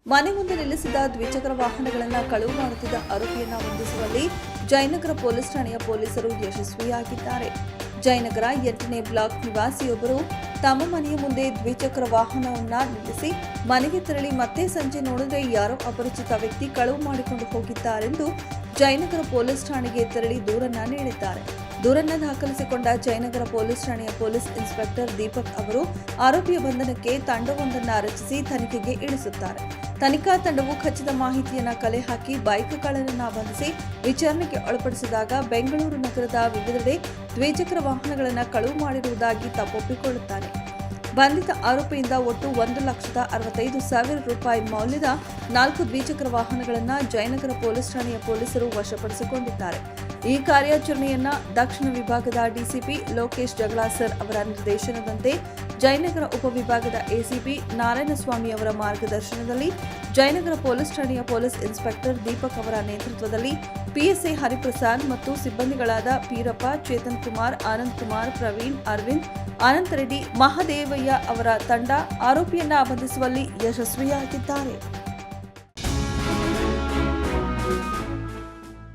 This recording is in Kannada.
ಮನೆ ಮುಂದೆ ನಿಲ್ಲಿಸಿದ ದ್ವಿಚಕ್ರ ವಾಹನಗಳನ್ನು ಕಳವು ಮಾಡುತ್ತಿದ್ದ ಆರೋಪಿಯನ್ನ ಬಂಧಿಸುವಲ್ಲಿ ಜಯನಗರ ಪೊಲೀಸ್ ಠಾಣೆಯ ಪೊಲೀಸರು ಯಶಸ್ವಿಯಾಗಿದ್ದಾರೆ. ಜಯನಗರ 8ನೇ ಬ್ಲಾಕ್ ನಿವಾಸಿಯೊಬ್ಬರು ತಮ್ಮ ಮನೆಯ ಮುಂದೆ ದ್ವಿಚಕ್ರ ವಾಹನವನ್ನ ನಿಲ್ಲಿಸಿ ಮನೆಗೆ ತೆರಳಿ ಮತ್ತೆ ಸಂಜೆ ನೋಡಿದ್ರೆ ಯಾರೋ ಅಪರಿಚಿತ ವ್ಯಕ್ತಿ ಕಳವು ಮಾಡಿಕೊಂಡು ಹೋಗಿದ್ದಾರೆಂದು ಜಯನಗರ ಪೊಲೀಸ್ ಠಾಣೆಗೆ ತೆರಳಿ ದೂರನ್ನ ನೀಡಿದ್ದಾರೆ. ದೂರನ್ನ ದಾಖಲಿಸಿಕೊಂಡ ಜಯನಗರ ಪೊಲೀಸ್ ಠಾಣೆಯ ಪೊಲೀಸ್ ಇನ್ಸ್ಪೆಕ್ಟರ್ ದೀಪಕ್ ಅವರು ಆರೋಪಿಯ ಬಂಧನಕ್ಕೆ ತಂಡವೊಂದನ್ನು ರಚಿಸಿ ತನಿಖೆಗೆ ಇಳಿಸುತ್ತಾರೆ. ತನಿಖಾ ತಂಡವು ಖಚಿತ ಮಾಹಿತಿಯನ್ನ ಕಲೆ ಹಾಕಿ ಬೈಕ್ ಕಳ್ಳರನ್ನ ಬಂಧಿಸಿ ವಿಚಾರಣೆಗೆ ಒಳಪಡಿಸಿದಾಗ ಬೆಂಗಳೂರು ನಗರದ ವಿವಿಧೆಡೆ ದ್ವಿಚಕ್ರ ವಾಹನಗಳನ್ನು ಕಳವು ಮಾಡಿರುವುದಾಗಿ ತಪ್ಪೊಪ್ಪಿಕೊಳ್ಳುತ್ತಾರೆ. ಬಂಧಿತ ಆರೋಪಿಯಿಂದ ಒಟ್ಟು 1,65,000 ರೂಪಾಯಿ ಮೌಲ್ಯದ 4 ದ್ವಿಚಕ್ರ ವಾಹನಗಳನ್ನು ಜಯನಗರ ಪೊಲೀಸ್ ಠಾಣೆಯ ಪೊಲೀಸರು ವಶಪಡಿಸಿಕೊಂಡಿದ್ದಾರೆ. ಈ ಕಾರ್ಯಾಚರಣೆಯನ್ನ ದಕ್ಷಿಣ ವಿಭಾಗದ ಡಿಸಿಪಿ ಲೋಕೇಶ್ ಜಗಳಾಸರ್ ಅವರ ನಿರ್ದೇಶನದಂತೆ ಜಯನಗರ ಉಪವಿಭಾಗದ ಎಸಿಪಿ ನಾರಾಯಣಸ್ವಾಮಿ ಅವರ ಮಾರ್ಗದರ್ಶನದಲ್ಲಿ ಜಯನಗರ ಪೊಲೀಸ್ ಠಾಣೆಯ ಪೊಲೀಸ್ ಇನ್ಸ್ಪೆಕ್ಟರ್ ದೀಪಕ್ ಅವರ ನೇತೃತ್ವದಲ್ಲಿ ಪಿಎಸ್ಐ ಹರಿಪ್ರಸಾದ್ ಮತ್ತು ಸಿಬ್ಬಂದಿಗಳಾದ ಪೀರಪ್ಪ, ಚೇತನ್ ಕುಮಾರ್, ಆನಂದ್ ಕುಮಾರ್, ಪ್ರವೀಣ್, ಅರವಿಂದ್, ಅನಂತ ರೆಡ್ಡಿ, ಮಹದೇವಯ್ಯ ಅವರ ತಂಡ ಆರೋಪಿಯನ್ನ ಬಂಧಿಸುವಲ್ಲಿ ಯಶಸ್ವಿಯಾಗಿದ್ದಾರೆ.